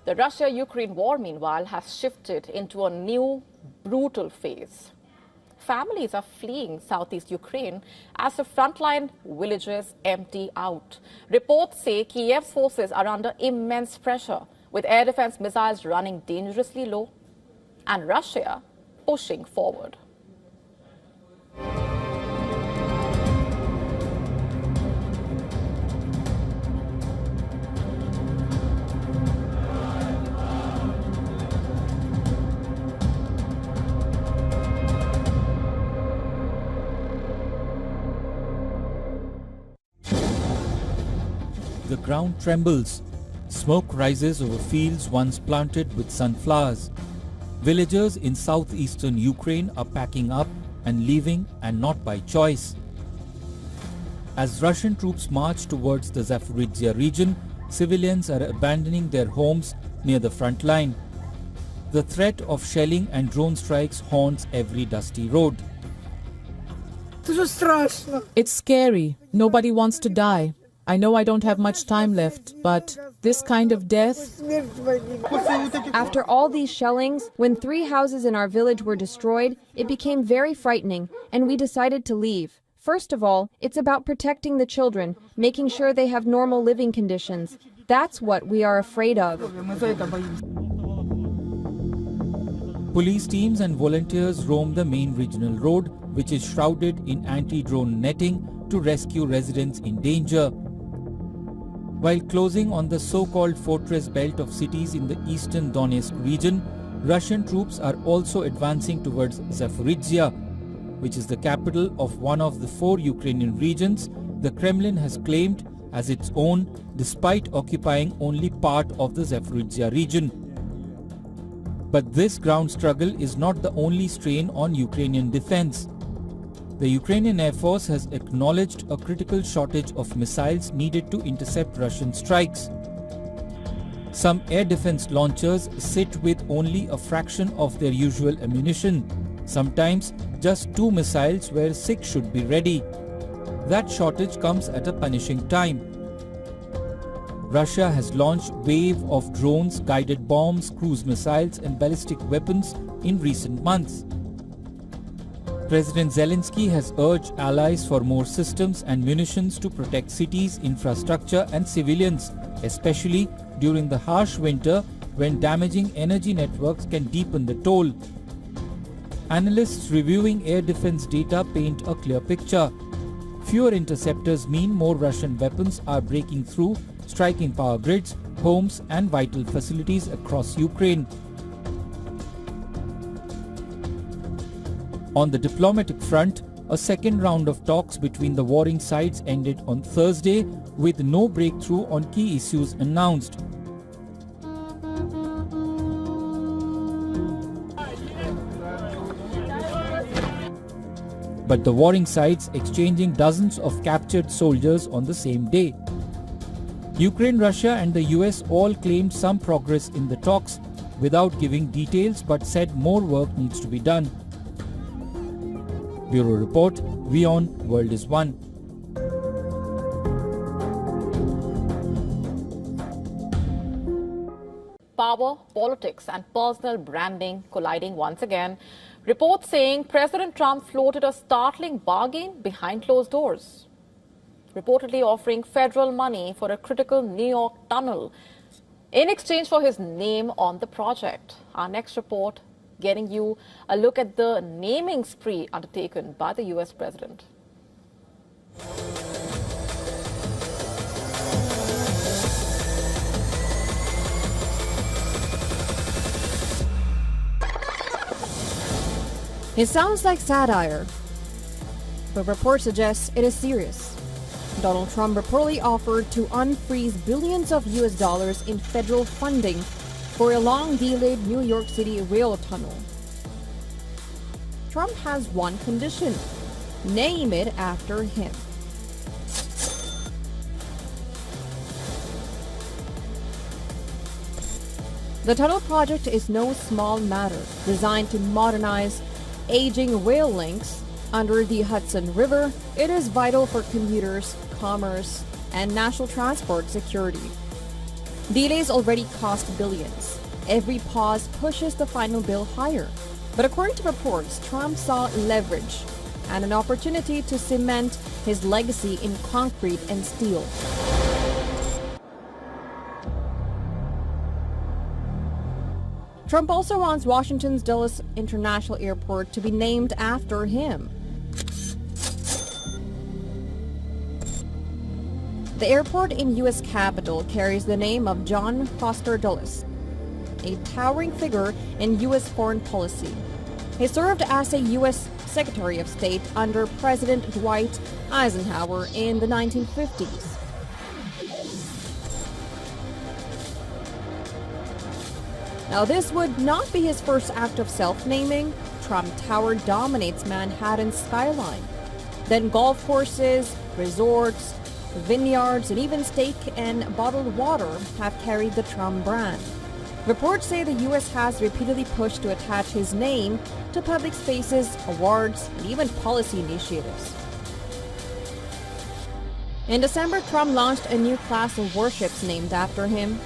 The Russia-Ukraine war, meanwhile, has shifted into a new brutal phase. Families are fleeing southeast Ukraine as the frontline villages empty out. Reports say Kiev's forces are under immense pressure, with air defense missiles running dangerously low and Russia pushing forward. The ground trembles. Smoke rises over fields once planted with sunflowers. Villagers in southeastern Ukraine are packing up and leaving, and not by choice. As Russian troops march towards the Zaporizhzhia region, civilians are abandoning their homes near the front line. The threat of shelling and drone strikes haunts every dusty road. It's scary. Nobody wants to die. I know I don't have much time left, but this kind of death... After all these shellings, when 3 houses in our village were destroyed, it became very frightening, and we decided to leave. First of all, it's about protecting the children, making sure they have normal living conditions. That's what we are afraid of. Police teams and volunteers roam the main regional road, which is shrouded in anti-drone netting, to rescue residents in danger. While closing on the so-called fortress belt of cities in the eastern Donetsk region, Russian troops are also advancing towards Zaporizhzhia, which is the capital of one of the 4 Ukrainian regions the Kremlin has claimed as its own, despite occupying only part of the Zaporizhzhia region. But this ground struggle is not the only strain on Ukrainian defense. The Ukrainian Air Force has acknowledged a critical shortage of missiles needed to intercept Russian strikes. Some air defense launchers sit with only a fraction of their usual ammunition, sometimes just 2 missiles where 6 should be ready. That shortage comes at a punishing time. Russia has launched wave of drones, guided bombs, cruise missiles and ballistic weapons in recent months. President Zelensky has urged allies for more systems and munitions to protect cities, infrastructure and civilians, especially during the harsh winter when damaging energy networks can deepen the toll. Analysts reviewing air defense data paint a clear picture. Fewer interceptors mean more Russian weapons are breaking through, striking power grids, homes and vital facilities across Ukraine. On the diplomatic front, a second round of talks between the warring sides ended on Thursday with no breakthrough on key issues announced. But the warring sides exchanging dozens of captured soldiers on the same day. Ukraine, Russia and the US all claimed some progress in the talks without giving details, but said more work needs to be done. Bureau Report, WION World is One. Power, politics and personal branding colliding once again. Reports saying President Trump floated a startling bargain behind closed doors, reportedly offering federal money for a critical New York tunnel in exchange for his name on the project. Our next report getting you a look at the naming spree undertaken by the US president. It sounds like satire, but reports suggest it is serious. Donald Trump reportedly offered to unfreeze billions of US dollars in federal funding for a long-delayed New York City rail tunnel. Trump has one condition: name it after him. The tunnel project is no small matter, designed to modernize aging rail links under the Hudson River. It is vital for commuters, commerce, and national transport security. Delays already cost billions. Every pause pushes the final bill higher. But according to reports, Trump saw leverage and an opportunity to cement his legacy in concrete and steel. Trump also wants Washington's Dulles International Airport to be named after him. The airport in U.S. Capitol carries the name of John Foster Dulles, a towering figure in U.S. foreign policy. He served as a U.S. Secretary of State under President Dwight Eisenhower in the 1950s. Now, this would not be his first act of self-naming. Trump Tower dominates Manhattan's skyline. Then golf courses, resorts, vineyards, and even steak and bottled water have carried the Trump brand. Reports say the U.S. has repeatedly pushed to attach his name to public spaces, awards, and even policy initiatives. In December, Trump launched a new class of warships named after him.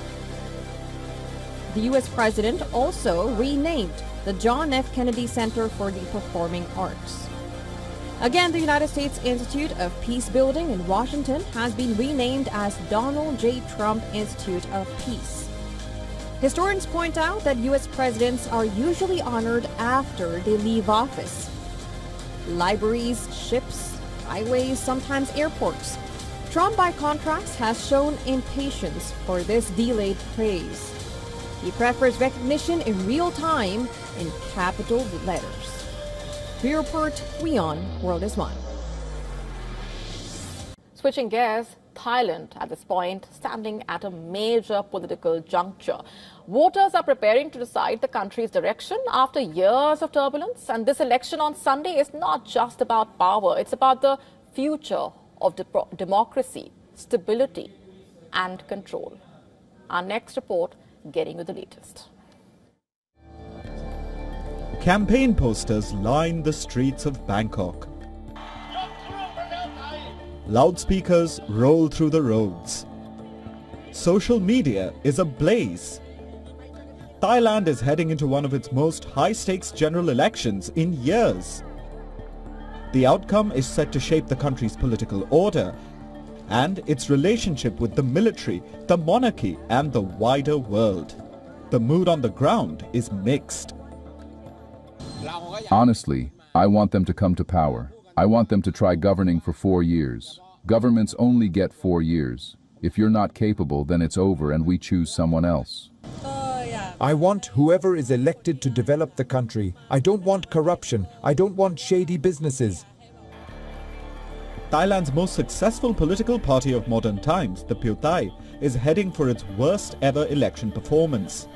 The U.S. president also renamed the John F. Kennedy Center for the Performing Arts. Again, the United States Institute of Peace Building in Washington has been renamed as Donald J. Trump Institute of Peace. Historians point out that U.S. presidents are usually honored after they leave office. Libraries, ships, highways, sometimes airports. Trump, by contrast, has shown impatience for this delayed praise. He prefers recognition in real time in capital letters. We report, WION World is One. Switching gears, Thailand at this point standing at a major political juncture. Voters are preparing to decide the country's direction after years of turbulence, and this election on Sunday is not just about power, it's about the future of democracy, stability and control. Our next report getting you the latest. Campaign posters line the streets of Bangkok. Loudspeakers roll through the roads. Social media is ablaze. Thailand is heading into one of its most high-stakes general elections in years. The outcome is set to shape the country's political order and its relationship with the military, the monarchy and the wider world. The mood on the ground is mixed. Honestly, I want them to come to power. I want them to try governing for 4 years. Governments only get 4 years. If you're not capable, then it's over and we choose someone else. I want whoever is elected to develop the country. I don't want corruption. I don't want shady businesses. Thailand's most successful political party of modern times, the Pheu Thai, is heading for its worst ever election performance.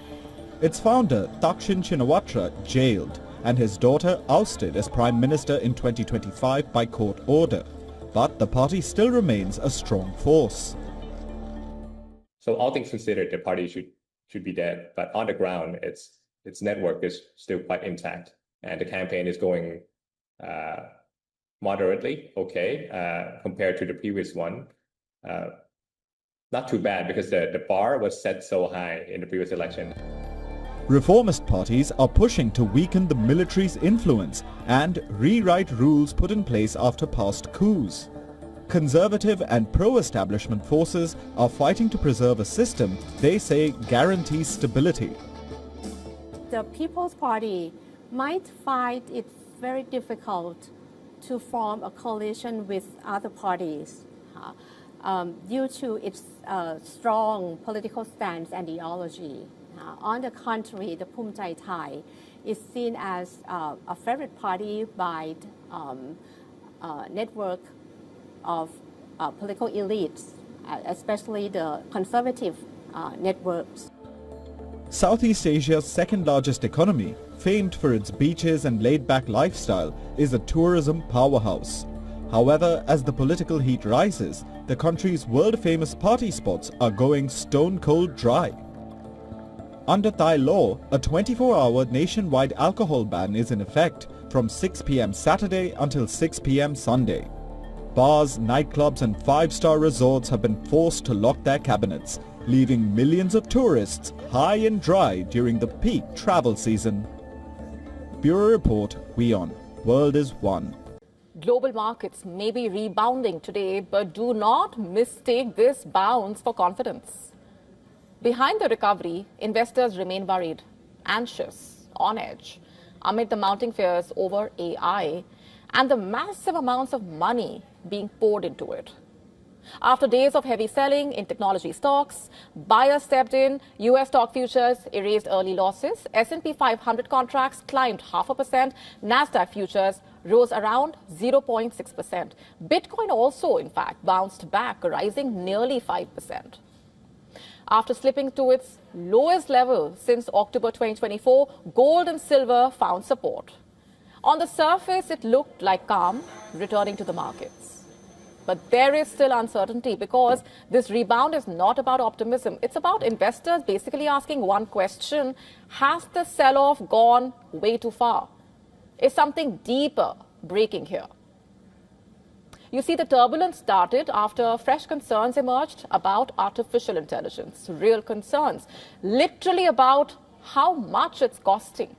Its founder, Thaksin Shinawatra, jailed, and his daughter ousted as Prime Minister in 2025 by court order. But the party still remains a strong force. So all things considered, the party should be dead, but on the ground, its network is still quite intact, and the campaign is going moderately okay compared to the previous one. Not too bad because the bar was set so high in the previous election. Reformist parties are pushing to weaken the military's influence and rewrite rules put in place after past coups. Conservative and pro-establishment forces are fighting to preserve a system they say guarantees stability. The People's Party might find it very difficult to form a coalition with other parties due to its strong political stance and ideology. On the contrary, the Phum Chai Thai is seen as a favorite party by network of political elites, especially the conservative networks. Southeast Asia's second largest economy, famed for its beaches and laid-back lifestyle, is a tourism powerhouse. However, as the political heat rises, the country's world-famous party spots are going stone-cold dry. Under Thai law, a 24-hour nationwide alcohol ban is in effect from 6 p.m. Saturday until 6 p.m. Sunday. Bars, nightclubs and five-star resorts have been forced to lock their cabinets, leaving millions of tourists high and dry during the peak travel season. Bureau Report, WION. World is one. Global markets may be rebounding today, but do not mistake this bounce for confidence. Behind the recovery, investors remain worried, anxious, on edge, amid the mounting fears over AI and the massive amounts of money being poured into it. After days of heavy selling in technology stocks, buyers stepped in, US stock futures erased early losses, S&P 500 contracts climbed 0.5%, Nasdaq futures rose around 0.6%. Bitcoin also, in fact, bounced back, rising nearly 5%. After slipping to its lowest level since October 2024, gold and silver found support. On the surface, it looked like calm returning to the markets. But there is still uncertainty because this rebound is not about optimism. It's about investors basically asking one question: has the sell-off gone way too far? Is something deeper breaking here? You see, the turbulence started after fresh concerns emerged about artificial intelligence, real concerns, literally about how much it's costing.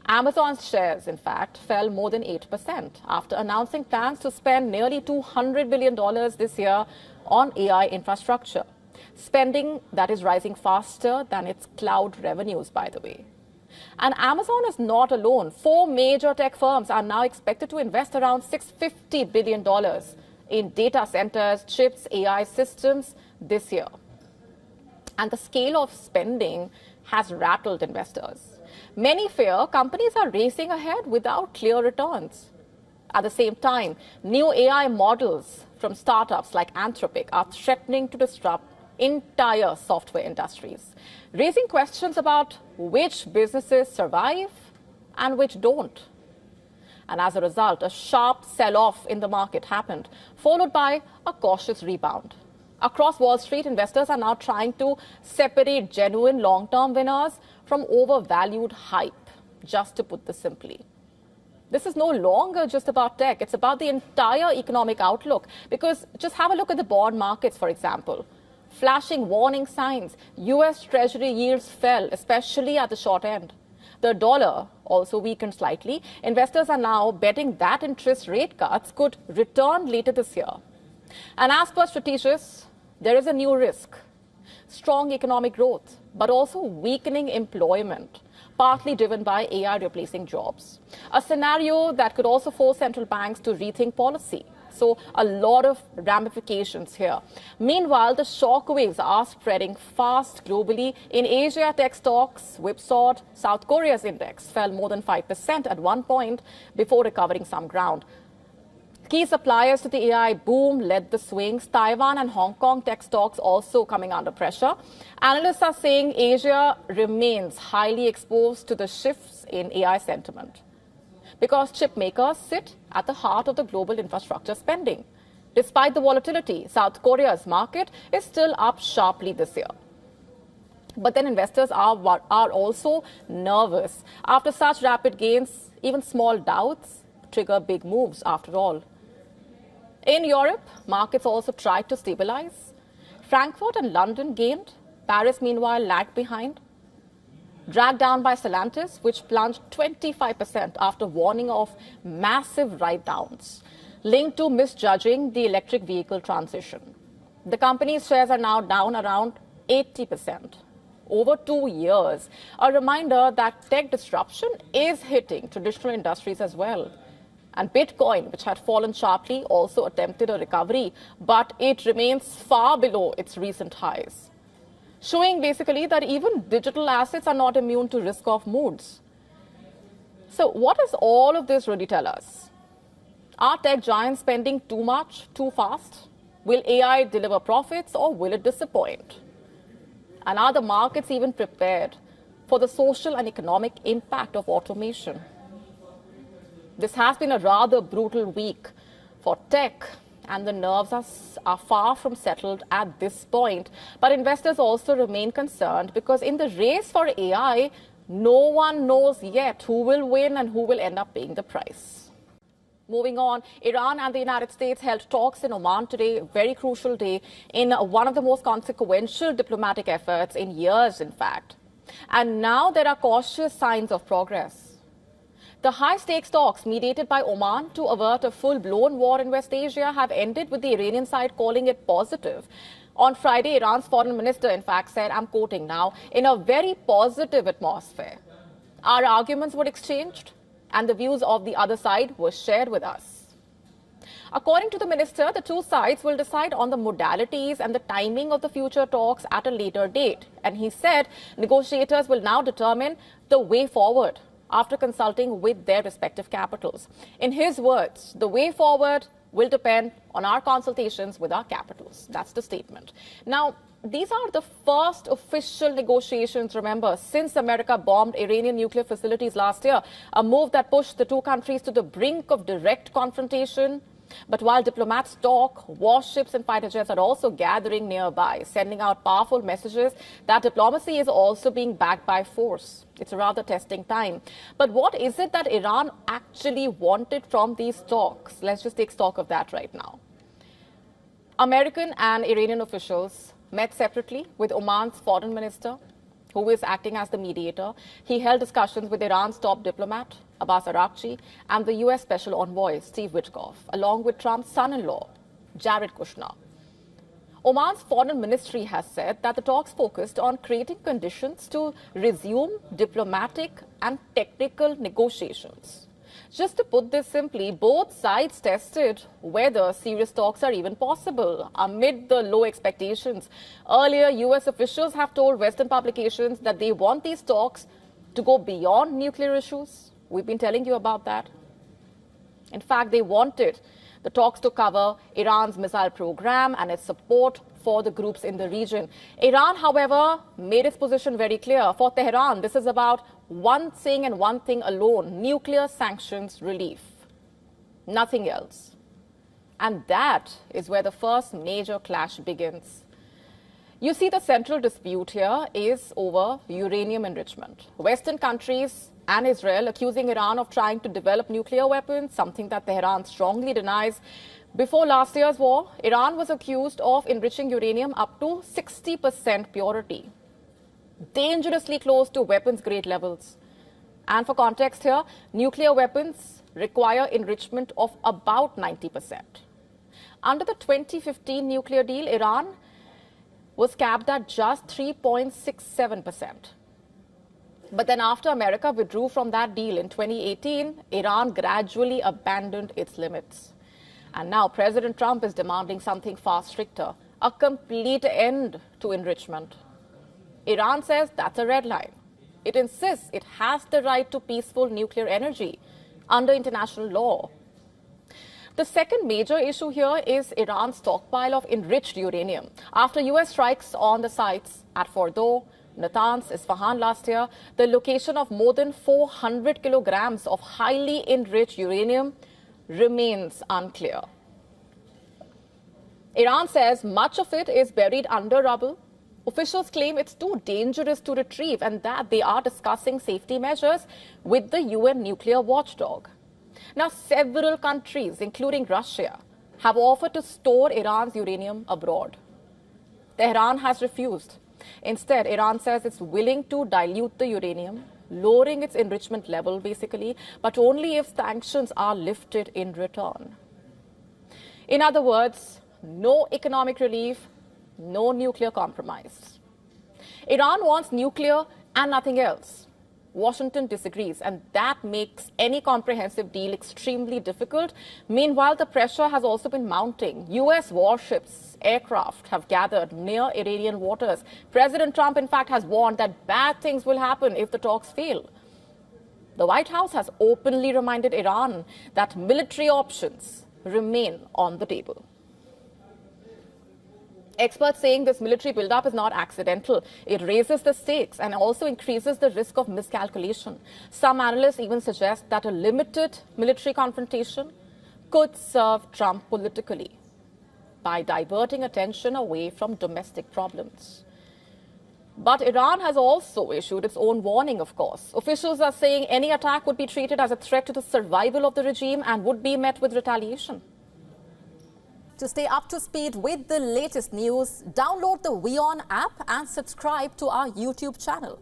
Amazon's shares, in fact, fell more than 8% after announcing plans to spend nearly $200 billion this year on AI infrastructure, spending that is rising faster than its cloud revenues, by the way. And Amazon is not alone. 4 major tech firms are now expected to invest around $650 billion in data centers, chips, AI systems this year. And the scale of spending has rattled investors. Many fear companies are racing ahead without clear returns. At the same time, new AI models from startups like Anthropic are threatening to disrupt entire software industries, raising questions about which businesses survive and which don't. And as a result, a sharp sell-off in the market happened, followed by a cautious rebound. Across Wall Street, investors are now trying to separate genuine long-term winners from overvalued hype, just to put this simply. This is no longer just about tech. It's about the entire economic outlook. Because just have a look at the bond markets, for example. Flashing warning signs. US Treasury yields fell, especially at the short end. The dollar also weakened slightly. Investors are now betting that interest rate cuts could return later this year. And as per strategists, there is a new risk. Strong economic growth, but also weakening employment, partly driven by AI replacing jobs. A scenario that could also force central banks to rethink policy. So a lot of ramifications here. Meanwhile, the shockwaves are spreading fast globally. In Asia, tech stocks whipsawed. South Korea's index fell more than 5% at one point before recovering some ground. Key suppliers to the AI boom led the swings. Taiwan and Hong Kong tech stocks also coming under pressure. Analysts are saying Asia remains highly exposed to the shifts in AI sentiment because chip makers sit at the heart of the global infrastructure spending. Despite the volatility, South Korea's market is still up sharply this year. But then investors are also nervous. After such rapid gains, even small doubts trigger big moves after all. In Europe, markets also tried to stabilize. Frankfurt and London gained. Paris, meanwhile, lagged behind. Dragged down by Stellantis, which plunged 25% after warning of massive write-downs, linked to misjudging the electric vehicle transition. The company's shares are now down around 80% over 2 years. A reminder that tech disruption is hitting traditional industries as well. And Bitcoin, which had fallen sharply, also attempted a recovery, but it remains far below its recent highs, showing basically that even digital assets are not immune to risk-off moods. So what does all of this really tell us? Are tech giants spending too much, too fast? Will AI deliver profits or will it disappoint? And are the markets even prepared for the social and economic impact of automation? This has been a rather brutal week for tech, and the nerves are far from settled at this point. But investors also remain concerned because in the race for AI, no one knows yet who will win and who will end up paying the price. Moving on, Iran and the United States held talks in Oman today, a very crucial day, in one of the most consequential diplomatic efforts in years, in fact. And now there are cautious signs of progress. The high-stakes talks mediated by Oman to avert a full-blown war in West Asia have ended with the Iranian side calling it positive. On Friday, Iran's foreign minister, in fact, said, I'm quoting now, in a very positive atmosphere. Our arguments were exchanged and the views of the other side were shared with us. According to the minister, the two sides will decide on the modalities and the timing of the future talks at a later date. And he said negotiators will now determine the way forward after consulting with their respective capitals. In his words, the way forward will depend on our consultations with our capitals. That's the statement. Now, these are the first official negotiations, remember, since America bombed Iranian nuclear facilities last year, a move that pushed the two countries to the brink of direct confrontation. But while diplomats talk, warships and fighter jets are also gathering nearby, sending out powerful messages that diplomacy is also being backed by force. It's a rather testing time. But what is it that Iran actually wanted from these talks? Let's just take stock of that right now. American and Iranian officials met separately with Oman's foreign minister, who is acting as the mediator. He held discussions with Iran's top diplomat, Abbas Araghchi, and the U.S. Special Envoy, Steve Witkoff, along with Trump's son-in-law, Jared Kushner. Oman's foreign ministry has said that the talks focused on creating conditions to resume diplomatic and technical negotiations. Just to put this simply, both sides tested whether serious talks are even possible amid the low expectations. Earlier, U.S. officials have told Western publications that they want these talks to go beyond nuclear issues. We've been telling you about that. In fact, they wanted the talks to cover Iran's missile program and its support for the groups in the region. Iran, however, made its position very clear. For Tehran, this is about one thing and one thing alone: nuclear sanctions relief. Nothing else. And that is where the first major clash begins. You see, the central dispute here is over uranium enrichment. Western countries and Israel accusing Iran of trying to develop nuclear weapons, something that Tehran strongly denies. Before last year's war, Iran was accused of enriching uranium up to 60% purity, dangerously close to weapons-grade levels. And for context here, nuclear weapons require enrichment of about 90%. Under the 2015 nuclear deal, Iran was capped at just 3.67%. But then after America withdrew from that deal in 2018, Iran gradually abandoned its limits. And now President Trump is demanding something far stricter, a complete end to enrichment. Iran says that's a red line. It insists it has the right to peaceful nuclear energy under international law. The second major issue here is Iran's stockpile of enriched uranium. After U.S. strikes on the sites at Fordow, Natanz, Isfahan last year, the location of more than 400 kilograms of highly enriched uranium remains unclear. Iran says much of it is buried under rubble. Officials claim it's too dangerous to retrieve and that they are discussing safety measures with the UN nuclear watchdog. Now, several countries, including Russia, have offered to store Iran's uranium abroad. Tehran has refused. Instead, Iran says it's willing to dilute the uranium, lowering its enrichment level, basically, but only if sanctions are lifted in return. In other words, no economic relief, no nuclear compromise. Iran wants nuclear and nothing else. Washington disagrees, and that makes any comprehensive deal extremely difficult. Meanwhile, the pressure has also been mounting. U.S. warships, aircraft have gathered near Iranian waters. President Trump, in fact, has warned that bad things will happen if the talks fail. The White House has openly reminded Iran that military options remain on the table. Experts saying this military buildup is not accidental. It raises the stakes and also increases the risk of miscalculation. Some analysts even suggest that a limited military confrontation could serve Trump politically by diverting attention away from domestic problems. But Iran has also issued its own warning, of course. Officials are saying any attack would be treated as a threat to the survival of the regime and would be met with retaliation. To stay up to speed with the latest news, download the WION app and subscribe to our YouTube channel.